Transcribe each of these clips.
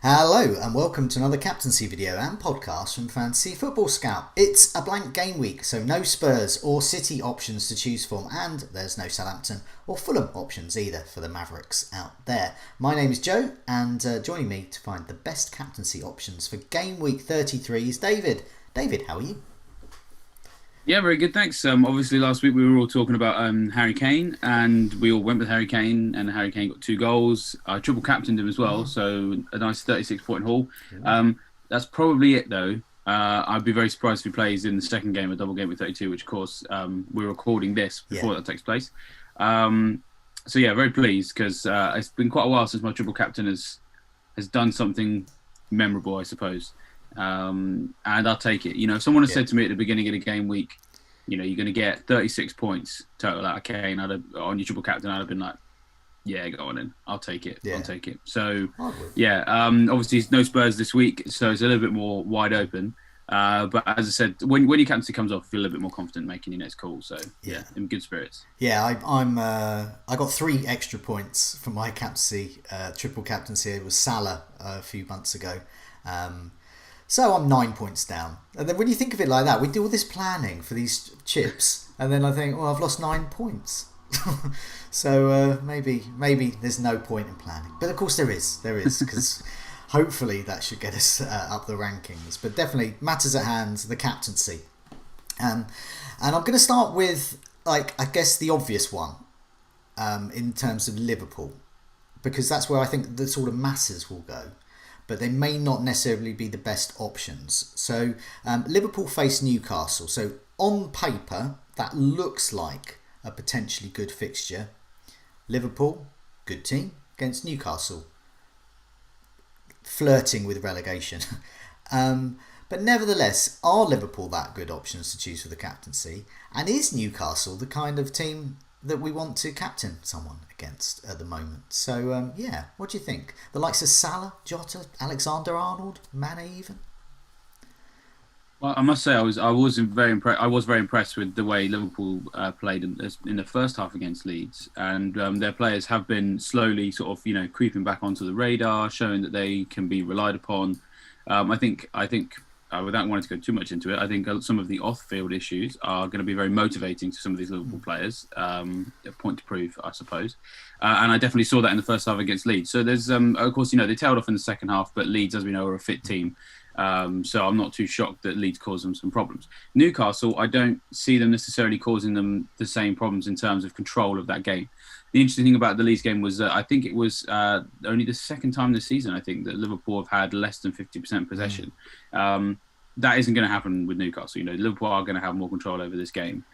Hello and welcome to another captaincy video and podcast from Fantasy Football Scout. It's a blank game week, so no Spurs or City options to choose from, and there's no Southampton or Fulham options either for the Mavericks out there. My name is Joe, and joining me to find the best captaincy options for game week 33 is David. David, how are you? Yeah, very good, thanks. Obviously, last week we were all talking about Harry Kane, and we all went with Harry Kane, and Harry Kane got 2 goals. I triple captained him as well, so a nice 36-point haul. That's probably it, though. I'd be very surprised if he plays in the second game, a double game with 32, which, of course, we're recording this before that takes place. So, yeah, very pleased, because it's been quite a while since my triple captain has done something memorable, I suppose. And I'll take it. You know, if someone had said to me at the beginning of the game week, you know, you're going to get 36 points total out of Kane on your triple captain, I'd have been like, yeah, go on in. I'll take it. I'll take it. So, obviously no Spurs this week, so it's a little bit more wide open. But as I said, when your captaincy comes off, I feel a little bit more confident making your next call. So, in good spirits. Yeah, I got 3 extra points for my captaincy, triple captaincy. It was Salah a few months ago. So I'm 9 points down. And then when you think of it like that, we do all this planning for these chips, and then I think, well, I've lost 9 points. So maybe there's no point in planning. But of course there is, because hopefully that should get us up the rankings. But definitely matters at hand, the captaincy. And I'm going to start with, I guess the obvious one in terms of Liverpool, because that's where I think the sort of masses will go. But they may not necessarily be the best options. So Liverpool face Newcastle. So on paper, that looks like a potentially good fixture. Liverpool, good team, against Newcastle, flirting with relegation. But nevertheless, are Liverpool that good options to choose for the captaincy? And is Newcastle the kind of team that we want to captain someone against at the moment? So, what do you think? The likes of Salah, Jota, Alexander-Arnold, Mane even? Well, I must say I was very impressed with the way Liverpool played in the first half against Leeds, and their players have been slowly sort of creeping back onto the radar, showing that they can be relied upon. I think. Without wanting to go too much into it, I think some of the off-field issues are going to be very motivating to some of these Liverpool players. A point to prove, I suppose. And I definitely saw that in the first half against Leeds. So there's, of course, they tailed off in the second half, but Leeds, as we know, are a fit team. So I'm not too shocked that Leeds caused them some problems. Newcastle, I don't see them necessarily causing them the same problems in terms of control of that game. The interesting thing about the Leeds game was that I think it was only the second time this season, I think, that Liverpool have had less than 50% possession. That isn't going to happen with Newcastle. Liverpool are going to have more control over this game.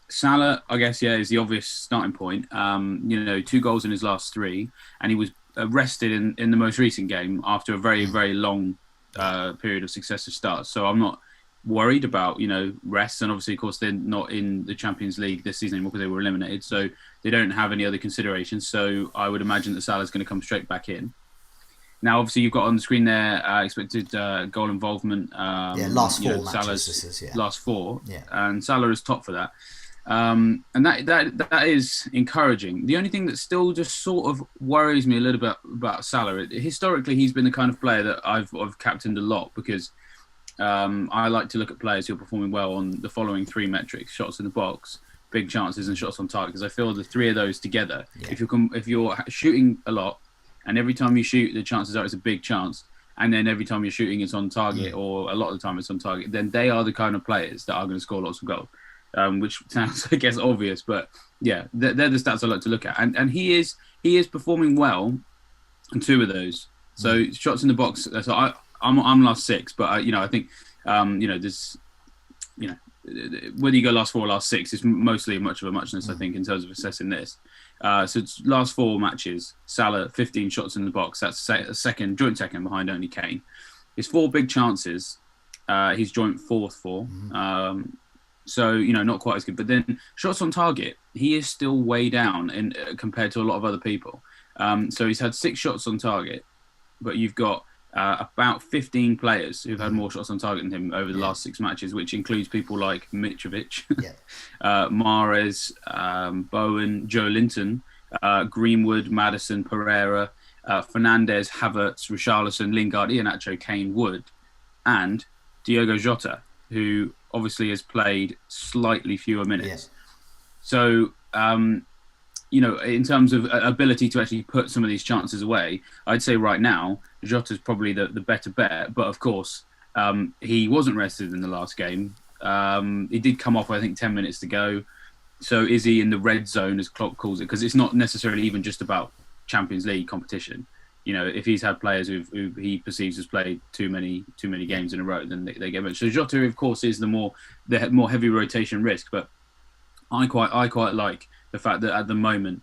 Salah, I guess, is the obvious starting point. 2 goals in his last 3, and he was rested in the most recent game after a very, very long period of successive starts. So I'm not worried about rest, and obviously, of course, they're not in the Champions League this season anymore because they were eliminated, so they don't have any other considerations. So I would imagine that Salah's going to come straight back in. Now, obviously, you've got on the screen there expected goal involvement. Last 4 matches. Last 4, and Salah is top for that. And that is encouraging. The only thing that still just sort of worries me a little bit about Salah, historically, he's been the kind of player that I've captained a lot because I like to look at players who are performing well on the following 3 metrics: shots in the box, big chances, and shots on target. Because I feel the 3 of those together, if you're shooting a lot, and every time you shoot, the chances are it's a big chance, and then every time you're shooting, it's on target, or a lot of the time it's on target, then they are the kind of players that are going to score lots of goals. Which sounds, I guess, obvious, but they're the stats I like to look at, and he is performing well in 2 of those. So shots in the box. So I'm last 6, but I think there's whether you go last 4 or last 6 is mostly much of a muchness, I think, in terms of assessing this. So it's last 4 matches, Salah 15 shots in the box. That's a joint second behind only Kane. His 4 big chances, he's joint 4th for. So, not quite as good. But then shots on target, he is still way down compared to a lot of other people. So he's had 6 shots on target, but you've got about 15 players who've had more shots on target than him over the last 6 matches, which includes people like Mitrovic, Mahrez, Bowen, Joe Linton, Greenwood, Maddison, Pereira, Fernandes, Havertz, Richarlison, Lingard, Iheanacho, Kane, Wood, and Diogo Jota, who obviously has played slightly fewer minutes. Yeah. So, in terms of ability to actually put some of these chances away, I'd say right now, Jota's probably the better bet. But of course, he wasn't rested in the last game. He did come off, I think, 10 minutes to go. So is he in the red zone, as Klopp calls it? Because it's not necessarily even just about Champions League competition. If he's had players who he perceives as played too many games in a row, then they get benched. So Jota, of course, is the more heavy rotation risk. But I quite like the fact that at the moment,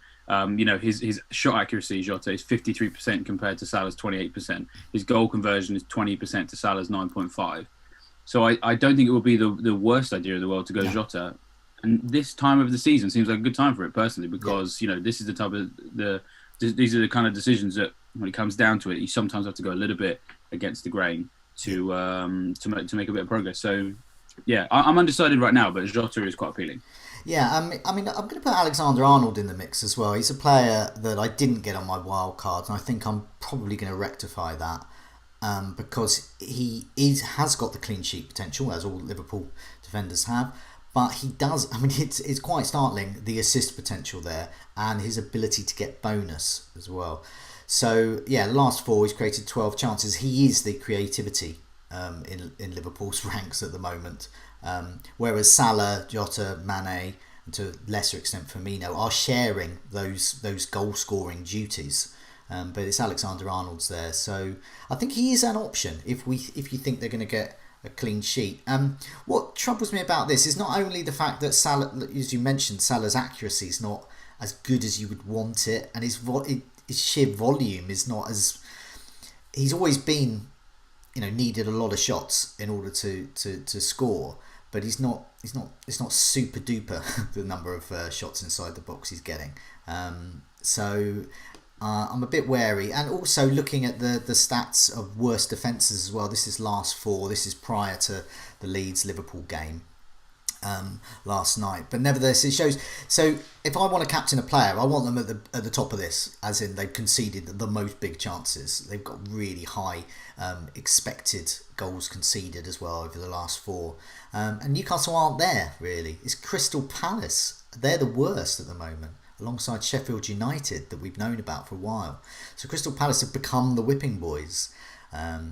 his shot accuracy, Jota, is 53% compared to Salah's 28%. His goal conversion is 20% to Salah's 9.5. So I don't think it would be the worst idea in the world to go Jota. And this time of the season seems like a good time for it personally, because this is the type of these are the kind of decisions that, when it comes down to it, you sometimes have to go a little bit against the grain to make a bit of progress. So yeah, I'm undecided right now, but Jota is quite appealing. Yeah, I mean, I'm going to put Alexander-Arnold in the mix as well. He's a player that I didn't get on my wild card, and I think I'm probably going to rectify that because he has got the clean sheet potential, as all Liverpool defenders have. But he does, I mean, it's quite startling, the assist potential there and his ability to get bonus as well. So, yeah, last 4, he's created 12 chances. He is the creativity in Liverpool's ranks at the moment. Whereas Salah, Jota, Mane, and to a lesser extent Firmino are sharing those goal-scoring duties. But it's Alexander-Arnold's there. So I think he is an option if you think they're going to get a clean sheet. What troubles me about this is not only the fact that Salah, as you mentioned, Salah's accuracy is not as good as you would want it, and his sheer volume is not as... He's always been, needed a lot of shots in order to score, but it's not super duper the number of shots inside the box he's getting. So I'm a bit wary, and also looking at the stats of worst defences as well. This is last 4. This is prior to the Leeds-Liverpool game last night. But nevertheless, it shows. So if I want to captain a player, I want them at the top of this, as in they've conceded the most big chances. They've got really high expected goals conceded as well over the last 4. And Newcastle aren't there really. It's Crystal Palace. They're the worst at the moment, alongside Sheffield United that we've known about for a while. So Crystal Palace have become the whipping boys.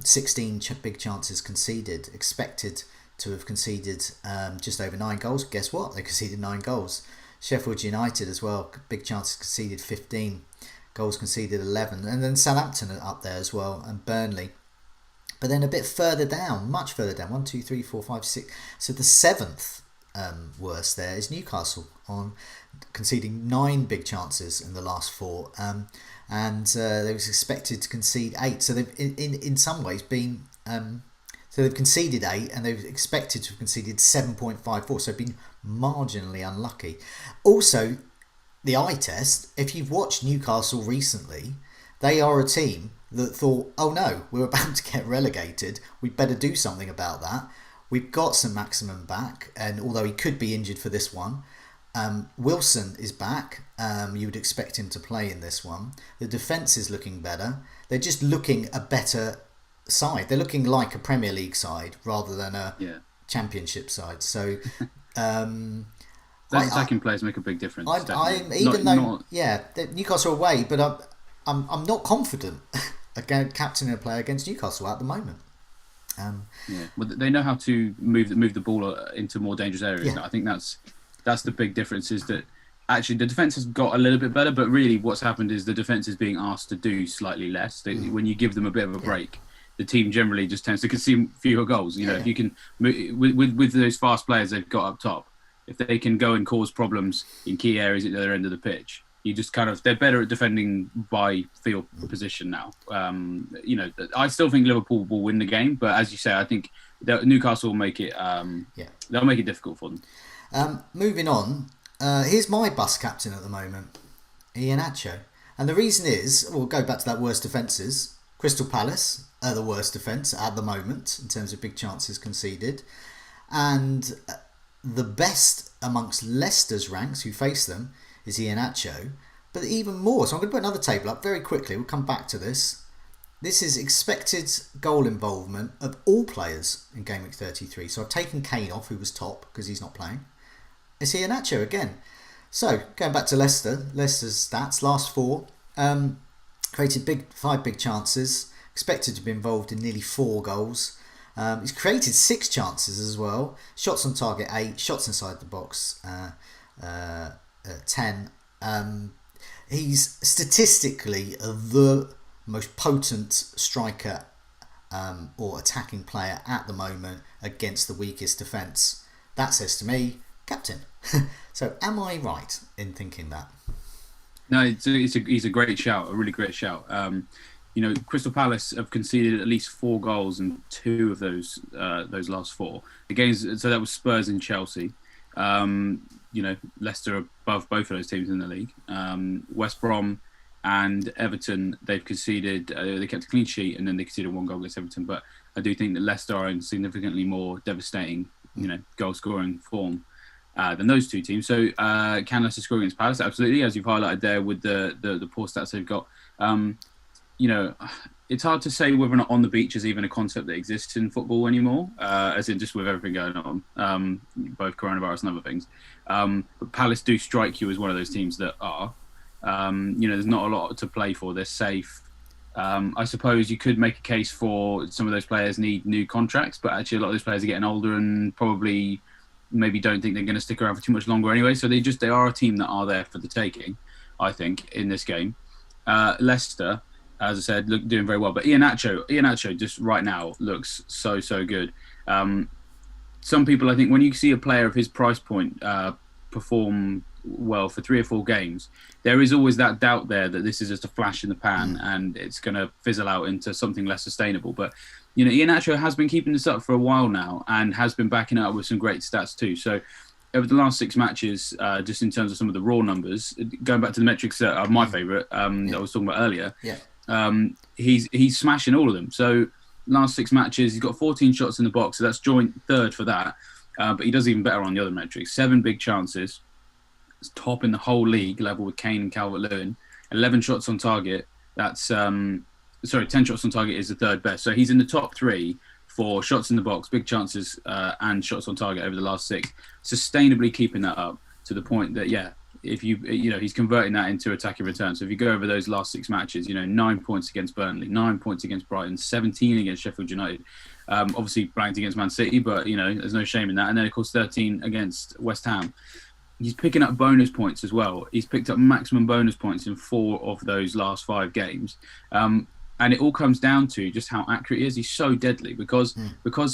16 big chances conceded, expected to have conceded just over 9 goals. Guess what? They conceded 9 goals. Sheffield United as well, big chances conceded 15, goals conceded 11. And then Southampton are up there as well, and Burnley. But then a bit further down, much further down, 1, 2, 3, 4, 5, 6. So the 7th worst there is Newcastle, on conceding 9 big chances in the last 4, and they was expected to concede 8. So they've in some ways been so they've conceded 8 and they've expected to have conceded 7.54. So been marginally unlucky. Also, the eye test. If you've watched Newcastle recently, they are a team that thought, "Oh no, we're about to get relegated. We better do something about that." We've got St Maximin back, and although he could be injured for this one, Wilson is back. You would expect him to play in this one. The defence is looking better. They're just looking a better side. They're looking like a Premier League side rather than a Championship side. So those attacking players make a big difference. Newcastle away, but I'm not confident against captaining a player against Newcastle at the moment. Well, they know how to move the ball into more dangerous areas. I think that's the big difference, is that actually the defence has got a little bit better, but really what's happened is the defence is being asked to do slightly less. When you give them a bit of a break, the team generally just tends to concede fewer goals. If you can, with those fast players they've got up top, if they can go and cause problems in key areas at the other end of the pitch, you just they're better at defending by field position now. I still think Liverpool will win the game, but as you say, I think Newcastle will make it. They'll make it difficult for them. Moving on, here's my bus captain at the moment, Iheanacho, and the reason is, we'll go back to that worst defences. Crystal Palace are the worst defence at the moment in terms of big chances conceded, and the best amongst Leicester's ranks who face them is Iheanacho, But even more, so I'm going to put another table up very quickly. We'll come back to this. This is expected goal involvement of all players in Game Week 33. So I've taken Kane off, who was top because he's not playing. It's Iheanacho again. So going back to Leicester's stats, last four, created five big chances, expected to be involved in nearly 4 goals. He's created 6 chances as well. Shots on target 8, shots inside the box 10. He's statistically the most potent striker or attacking player at the moment against the weakest defence. That says to me, captain. So am I right in thinking that? No, he's a great shout, a really great shout. Crystal Palace have conceded at least 4 goals in 2 of those last 4 against. So that was Spurs and Chelsea. Leicester above both of those teams in the league. West Brom and Everton, they've conceded. They kept a clean sheet and then they conceded 1 goal against Everton. But I do think that Leicester are in significantly more devastating, goal scoring form than those 2 teams. So can Leicester score against Palace? Absolutely, as you've highlighted there with the poor stats they've got. It's hard to say whether or not on the beach is even a concept that exists in football anymore, as in just with everything going on, both coronavirus and other things. But Palace do strike you as one of those teams that are. There's not a lot to play for. They're safe. I suppose you could make a case for some of those players need new contracts, but actually a lot of those players are getting older and probably maybe don't think they're going to stick around for too much longer anyway. So they are a team that are there for the taking, I think, in this game. Leicester, as I said, doing very well. But Iheanacho just right now looks so good. Some people, I think, when you see a player of his price point perform well for 3 or 4 games, there is always that doubt there that this is just a flash in the pan and it's going to fizzle out into something less sustainable. But Iheanacho has been keeping this up for a while now and has been backing it up with some great stats too. So over the last 6 matches, just in terms of some of the raw numbers, going back to the metrics that are my favourite that I was talking about earlier, he's smashing all of them. So last 6 matches, he's got 14 shots in the box, so that's joint 3rd for that. But he does even better on the other metrics. 7 big chances. It's top in the whole league, level with Kane and Calvert-Lewin. 11 shots on target. That's 10 shots on target is the 3rd best. So he's in the top 3 for shots in the box, big chances, and shots on target over the last 6. Sustainably keeping that up to the point that, if he's converting that into attacking returns. So if you go over those last 6 matches, 9 points against Burnley, 9 points against Brighton, 17 against Sheffield United. Obviously blanked against Man City, but there's no shame in that. And then of course 13 against West Ham. He's picking up bonus points as well. He's picked up maximum bonus points in 4 of those last 5 games. And it all comes down to just how accurate he is. He's so deadly because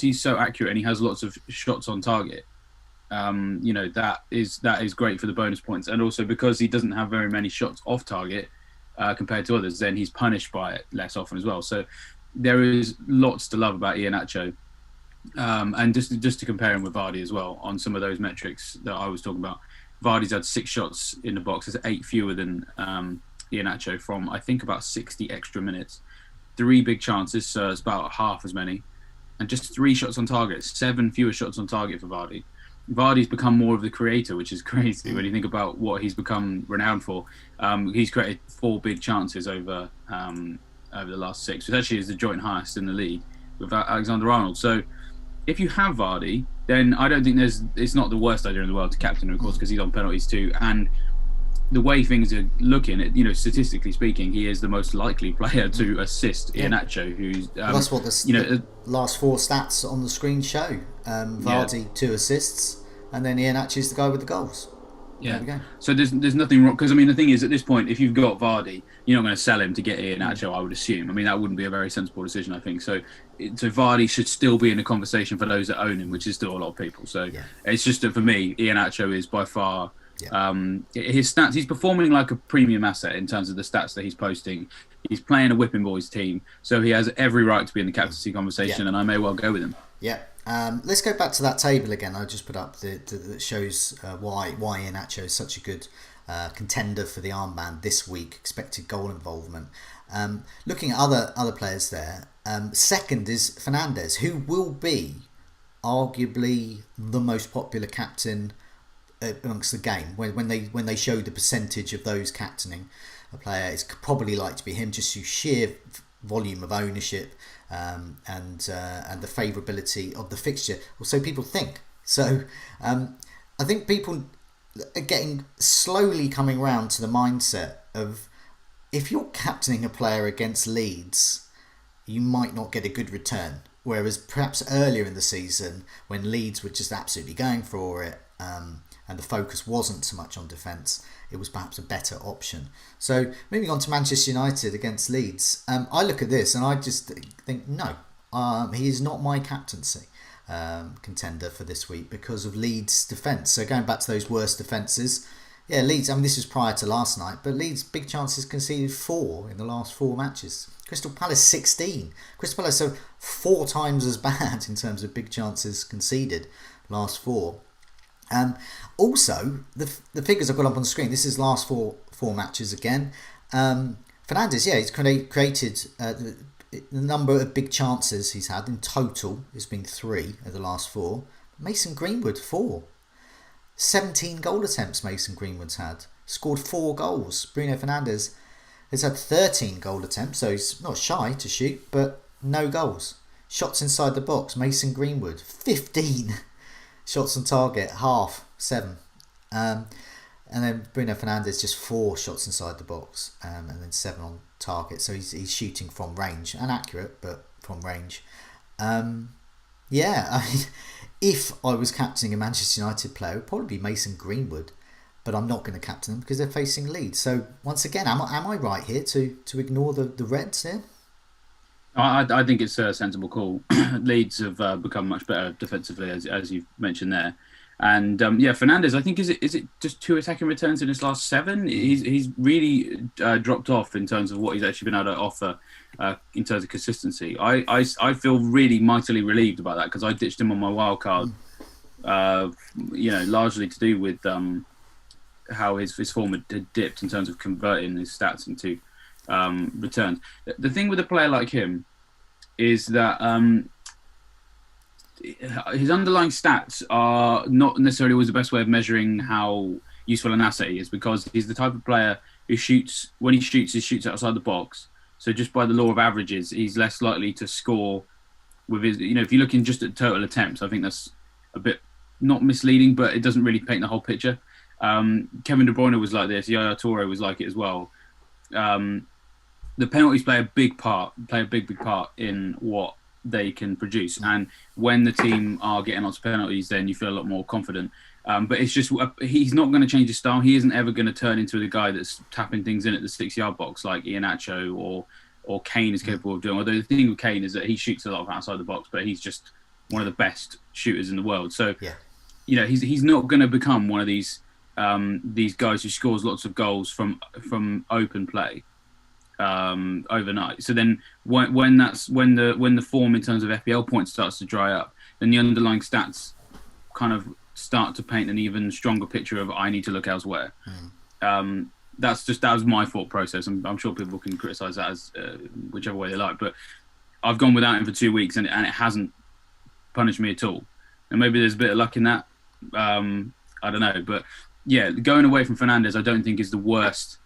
he's so accurate and he has lots of shots on target. That is great for the bonus points. And also because he doesn't have very many shots off target compared to others, then he's punished by it less often as well. So there is lots to love about Iheanacho. And just to compare him with Vardy as well on some of those metrics that I was talking about. Vardy's had 6 shots in the box. There's 8 fewer than Iheanacho from, I think, about 60 extra minutes. 3 big chances, so it's about half as many. And just 3 shots on target, 7 fewer shots on target for Vardy. Vardy's become more of the creator, which is crazy when you think about what he's become renowned for. He's created 4 big chances over the last 6, which actually is the joint highest in the league with Alexander-Arnold. So if you have Vardy, then I don't think it's not the worst idea in the world to captain him, of course, because he's on penalties too. And the way things are looking, statistically speaking, he is the most likely player to assist Iheanacho, who's... that's what the last 4 stats on the screen show. Vardy, 2 assists, and then Iheanacho's the guy with the goals. Yeah. There we go. So there's nothing wrong, because the thing is, at this point, if you've got Vardy, you're not going to sell him to get Iheanacho, I would assume. That wouldn't be a very sensible decision, I think. So Vardy should still be in the conversation for those that own him, which is still a lot of people. So it's just that for me, Iheanacho is by far his stats. He's performing like a premium asset in terms of the stats that he's posting. He's playing a whipping boys team, so he has every right to be in the captaincy conversation, and I may well go with him. Yeah. Let's go back to that table again. I just put up that shows why Iheanacho is such a good contender for the armband this week. Expected goal involvement. Looking at other players there, second is Fernandes, who will be arguably the most popular captain amongst the game when they show the percentage of those captaining a player, it's probably like to be him, just through sheer volume of ownership, and the favourability of the fixture, or so people think. So I think people are getting slowly coming round to the mindset of, if you're captaining a player against Leeds, you might not get a good return. Whereas perhaps earlier in the season, when Leeds were just absolutely going for it, and the focus wasn't so much on defence, it was perhaps a better option. So moving on to Manchester United against Leeds, I look at this and I just think, no, he is not my captaincy contender for this week because of Leeds' defence. So going back to those worst defences, yeah, Leeds, I mean, this was prior to last night, but Leeds, big chances conceded 4 in the last 4 matches. Crystal Palace 16. Crystal Palace, so 4 times as bad in terms of big chances conceded last 4. Also, the figures I've got up on the screen, this is last four matches again. Fernandes, yeah, he's created the number of big chances he's had in total has been 3 of the last 4. Mason Greenwood, 4. 17 goal attempts Mason Greenwood's had. Scored 4 goals. Bruno Fernandes has had 13 goal attempts, so he's not shy to shoot, but no goals. Shots inside the box, Mason Greenwood, 15 shots on target, half, 7. And then Bruno Fernandes, just 4 shots inside the box, and then 7 on target. So he's shooting from range, and accurate, but from range. Yeah, I mean, if I was captaining a Manchester United player, it would probably be Mason Greenwood, but I'm not going to captain them because they're facing Leeds. So once again, am I right here to ignore the Reds here? I think it's a sensible call. Leeds have become much better defensively, as you've mentioned there. And Fernandes, I think, is it just 2 attacking returns in his last 7? He's really dropped off in terms of what he's actually been able to offer in terms of consistency. I feel really mightily relieved about that because I ditched him on my wild card, largely to do with how his form had dipped in terms of converting his stats into returns. The thing with a player like him is that his underlying stats are not necessarily always the best way of measuring how useful an asset he is, because he's the type of player who shoots outside the box. So just by the law of averages, he's less likely to score with his, if you're looking just at total attempts, I think that's a bit not misleading, but it doesn't really paint the whole picture. Kevin De Bruyne was like this. Yaya Toure was like it as well. The penalties play a big part in what they can produce, and when the team are getting lots of penalties, then you feel a lot more confident. But it's just, he's not going to change his style. He isn't ever going to turn into the guy that's tapping things in at the 6-yard box like Iheanacho or Kane is capable of doing. Although the thing with Kane is that he shoots a lot outside the box, but he's just one of the best shooters in the world. So he's not going to become one of these guys who scores lots of goals from open play overnight. So then when the form in terms of FPL points starts to dry up, then the underlying stats kind of start to paint an even stronger picture of, I need to look elsewhere. That was my thought process. I'm sure people can criticise that as whichever way they like, but I've gone without him for 2 weeks and it hasn't punished me at all. And maybe there's a bit of luck in that. I don't know, but yeah, going away from Fernandes, I don't think is the worst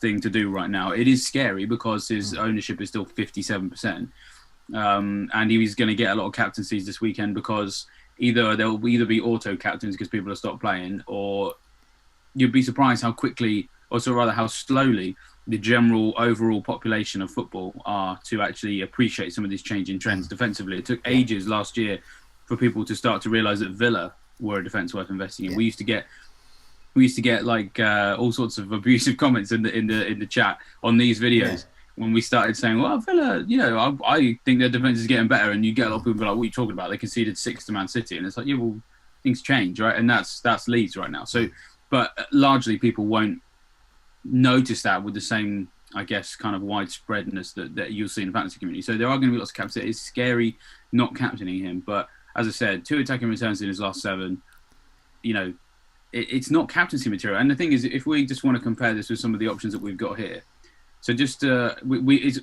thing to do right now. It is scary because his ownership is still 57%, and he's going to get a lot of captaincies this weekend because they'll be auto captains because people have stopped playing, or you'd be surprised how quickly, or so rather how slowly, the general overall population of football are to actually appreciate some of these changing trends defensively. It took ages last year for people to start to realise that Villa were a defence worth investing in. We used to get like all sorts of abusive comments in the chat on these videos when we started saying, well, Villa, I think their defence is getting better, and you get a lot of people like, what are you talking about? They conceded 6 to Man City, and it's like, yeah, well, things change, right? And that's Leeds right now. So, but largely people won't notice that with the same, I guess, kind of widespreadness that you'll see in the fantasy community. So there are going to be lots of captains. It's scary not captaining him, but as I said, 2 attacking returns in his last 7. It's not captaincy material. And the thing is, if we just want to compare this with some of the options that we've got here, so just it's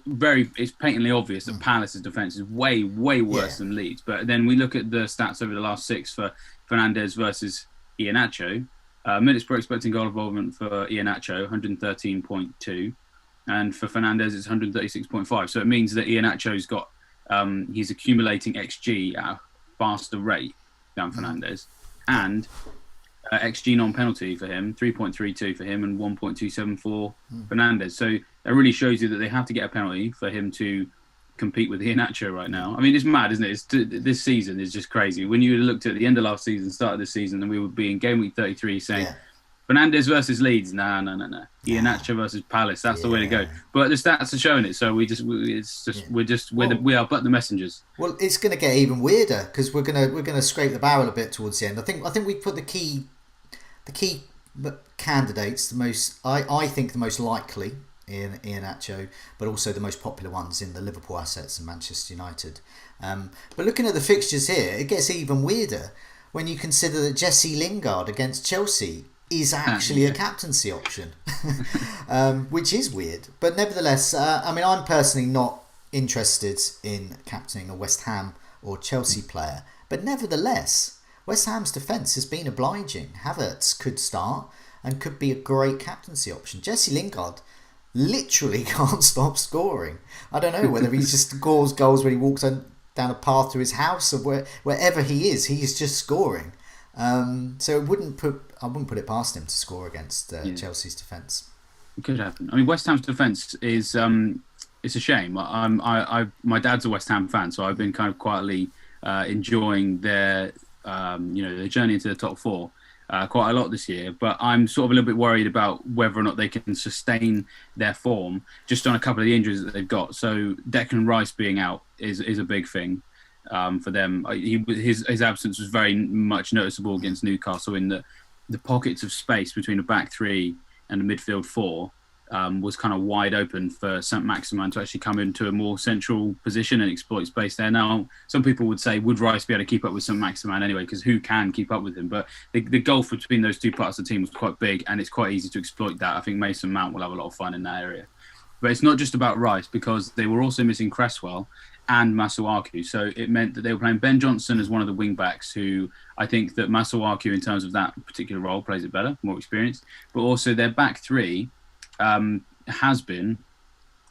patently obvious that Palace's defence is way worse than Leeds. But then we look at the stats over the last 6 for Fernandes versus Iheanacho. Minutes per expected goal involvement for Iheanacho, 113.2. And for Fernandes, it's 136.5. So it means that Iheanacho's got, he's accumulating XG at a faster rate than Fernandes. And XG non-penalty for him, 3.32 for him and 1.27 for Fernandes. So that really shows you that they have to get a penalty for him to compete with Iheanacho right now. I mean, it's mad, isn't it? This season is just crazy. When you looked at the end of last season, start of this season, and we would be in game week 33 saying, Fernandes versus Leeds, no. Iheanacho versus Palace, that's the way to go. But the stats are showing it, so we are but the messengers. Well, it's going to get even weirder because we're gonna scrape the barrel a bit towards the end. I think we put the key candidates, I think the most likely in Iheanacho, but also the most popular ones in the Liverpool assets and Manchester United. But looking at the fixtures here, it gets even weirder when you consider that Jesse Lingard against Chelsea is actually a captaincy option, which is weird. But nevertheless, I mean, I'm personally not interested in captaining a West Ham or Chelsea player. But nevertheless, West Ham's defence has been obliging. Havertz could start and could be a great captaincy option. Jesse Lingard literally can't stop scoring. I don't know whether he just scores goals when he walks down a path to his house or wherever he is just scoring. So I wouldn't put it past him to score against Chelsea's defence. It could happen. I mean, West Ham's defence is it's a shame. My dad's a West Ham fan, so I've been kind of quietly enjoying their their journey into the top four quite a lot this year. But I'm sort of a little bit worried about whether or not they can sustain their form just on a couple of the injuries that they've got. So Declan Rice being out is a big thing. For them, his absence was very much noticeable against Newcastle in the pockets of space between the back three and the midfield four was kind of wide open for St. Maximin to actually come into a more central position and exploit space there. Now, some people would say, would Rice be able to keep up with St. Maximin anyway? Because who can keep up with him? But the gulf between those two parts of the team was quite big, and it's quite easy to exploit that. I think Mason Mount will have a lot of fun in that area. But it's not just about Rice, because they were also missing Cresswell and Masuaku. So it meant that they were playing Ben Johnson as one of the wing-backs, who I think that Masuaku, in terms of that particular role, plays it better, more experienced. But also their back three has been,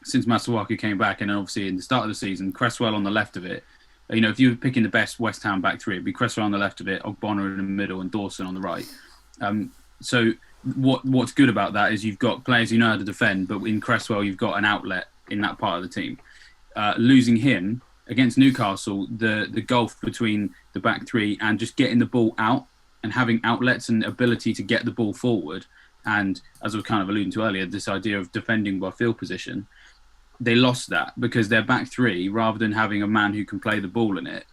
since Masuaku came back, and obviously in the start of the season, Cresswell on the left of it. You know, if you were picking the best West Ham back three, it'd be Cresswell on the left of it, Ogbonna in the middle, and Dawson on the right. So what's good about that is you've got players who know how to defend, but in Cresswell you've got an outlet in that part of the team. Losing him against Newcastle, the gulf between the back three and just getting the ball out and having outlets and ability to get the ball forward, and as I was kind of alluding to earlier, this idea of defending by field position, they lost that because their back three, rather than having a man who can play the ball in it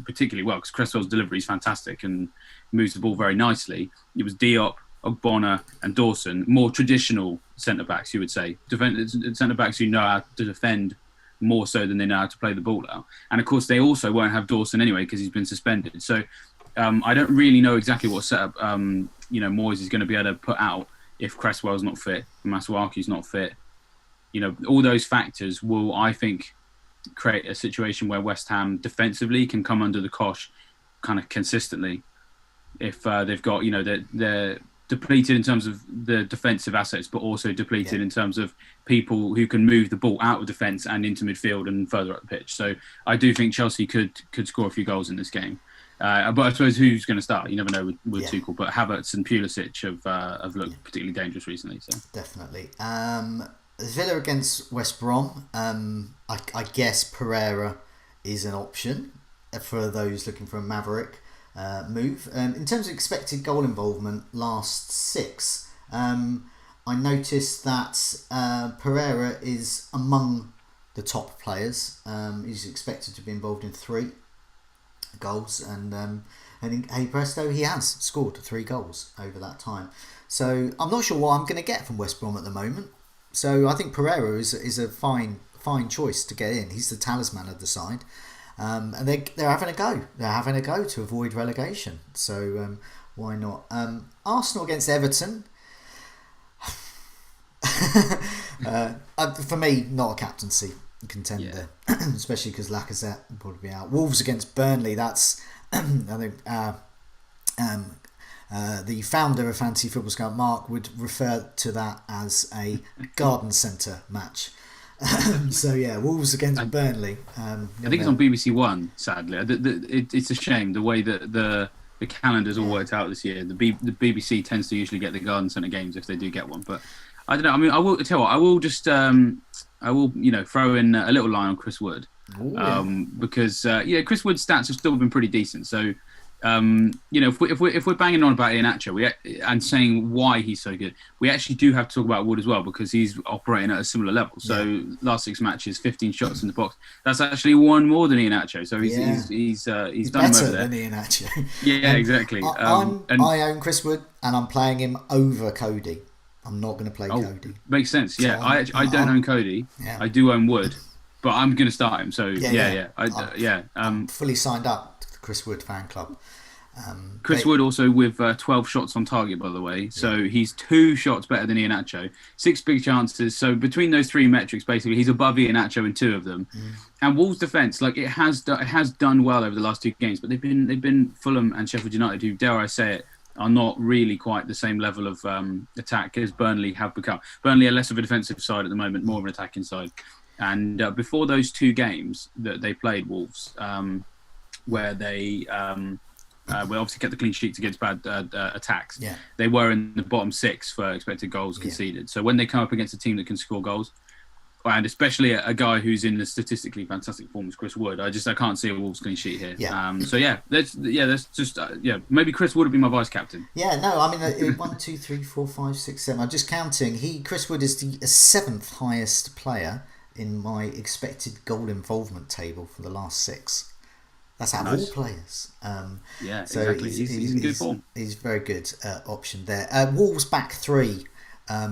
particularly well, because Cresswell's delivery is fantastic and moves the ball very nicely, it was Diop, Ogbonna and Dawson, more traditional centre-backs, you would say. Centre-backs who know how to defend more so than they know how to play the ball out. And of course, they also won't have Dawson anyway because he's been suspended. So I don't really know exactly what setup Moyes is going to be able to put out if Cresswell's not fit, Masuaku's not fit. You know, all those factors will, I think, create a situation where West Ham defensively can come under the cosh kind of consistently if they've got, they're depleted in terms of the defensive assets, but also depleted in terms of people who can move the ball out of defence and into midfield and further up the pitch. So I do think Chelsea could score a few goals in this game. But I suppose who's going to start? You never know with Tuchel. But Havertz and Pulisic have looked particularly dangerous recently. So definitely. Villa against West Brom. I guess Pereira is an option for those looking for a maverick move. In terms of expected goal involvement, last 6, I noticed that Pereira is among the top players. He's expected to be involved in 3 goals, and hey presto, he has scored 3 goals over that time. So I'm not sure what I'm going to get from West Brom at the moment. So I think Pereira is a fine choice to get in. He's the talisman of the side. And they're having a go. They're having a go to avoid relegation. So why not? Arsenal against Everton. For me, not a captaincy contender, especially because Lacazette will probably be out. Wolves against Burnley. That's I think The founder of Fantasy Football Scout, Mark, would refer to that as a garden centre match. So yeah, Wolves against Burnley. I think it's on BBC One. Sadly, it's a shame the way that the calendar's all worked out this year. The BBC tends to usually get the garden centre games if they do get one, but I don't know. I mean, I will tell you what. I will just throw in a little line on Chris Wood. Because Chris Wood's stats have still been pretty decent. So if we're banging on about Iheanacho and saying why he's so good, we actually do have to talk about Wood as well, because he's operating at a similar level. So last 6 matches, 15 shots in the box. That's actually one more than Iheanacho. So he's done him over there. Better than Iheanacho. Yeah, exactly. I own Chris Wood, and I'm playing him over Cody. I'm not going to play Cody. Makes sense. Yeah, so I don't own Cody. Yeah. I do own Wood. But I'm going to start him, so I'm fully signed up to the Chris Wood fan club. Chris Wood also with 12 shots on target, by the way. So he's 2 shots better than Iheanacho. 6 big chances. So between those 3 metrics, basically, he's above Iheanacho in 2 of them. And Wolves' defence, it has done well over the last 2 games, but they've been Fulham and Sheffield United, who, dare I say it, are not really quite the same level of attack as Burnley have become. Burnley are less of a defensive side at the moment, more of an attacking side. And before those 2 games that they played, Wolves, where they obviously kept the clean sheets against bad attacks, they were in the bottom 6 for expected goals conceded. So when they come up against a team that can score goals, and especially a guy who's in the statistically fantastic form as Chris Wood, I can't see a Wolves clean sheet here. Let's just maybe Chris Wood would be my vice captain. Yeah, no, I mean 1, 2, 3, 4, 5, 6, 7. I'm just counting. Chris Wood is the 7th highest player in my expected goal involvement table for the last 6. That's out of all players. Exactly. He's in good form. He's a very good option there. Wolves back 3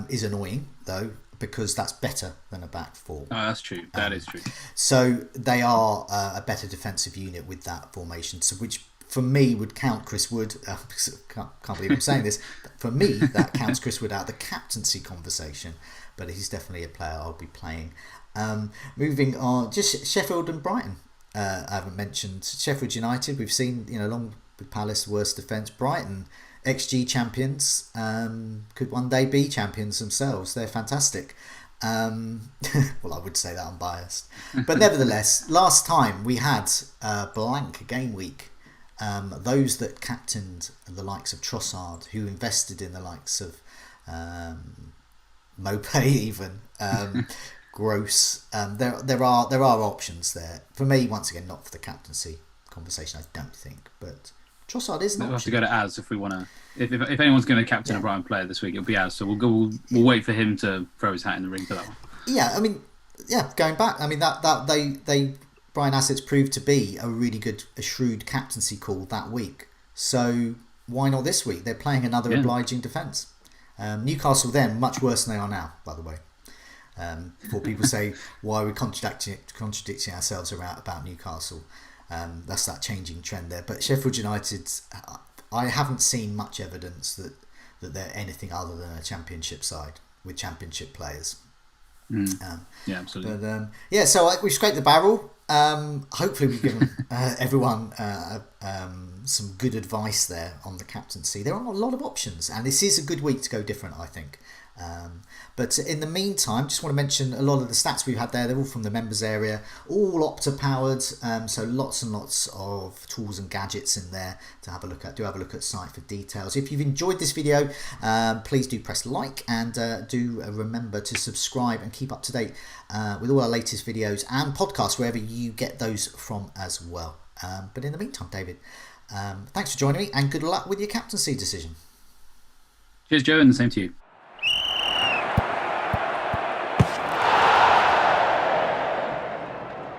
is annoying though, because that's better than a back 4. Oh, that's true. That is true. So they are a better defensive unit with that formation. So which for me would count Chris Wood. Can't believe I'm saying this. For me, that counts Chris Wood out of the captaincy conversation. But he's definitely a player I'll be playing. Moving on, just Sheffield and Brighton. I haven't mentioned Sheffield United. We've seen, along with Palace, worst defence. Brighton, XG champions, could one day be champions themselves. They're fantastic. Well, I would say that I'm biased, but nevertheless, last time we had a blank game week. Those that captained the likes of Trossard, who invested in the likes of Mopé, even. Gross. There are options there. For me, once again, not for the captaincy conversation, I don't think. But Trossard is an option. We'll have to go to Az if we want to. If anyone's going to captain a Brighton player this week, it'll be Az. So we'll wait for him to throw his hat in the ring for that one. Yeah, I mean, going back, I mean that they Brian Assets proved to be a shrewd captaincy call that week. So why not this week? They're playing another obliging defence. Newcastle then much worse than they are now, by the way. Before people say why we're contradicting ourselves about Newcastle, that's that changing trend there. But Sheffield United, I haven't seen much evidence that they're anything other than a championship side with championship players. Absolutely. But so we've scraped the barrel. Hopefully we've given everyone some good advice there on the captaincy. There are a lot of options, and this is a good week to go different, I think. But in the meantime, just want to mention a lot of the stats we've had there. They're all from the members area, all Opta powered. So lots and lots of tools and gadgets in there to have a look at. Do have a look at the site for details. If you've enjoyed this video, please do press like, and do remember to subscribe and keep up to date with all our latest videos and podcasts wherever you get those from as well. But in the meantime, David, thanks for joining me, and good luck with your captaincy decision. Cheers, Joe, and the same to you.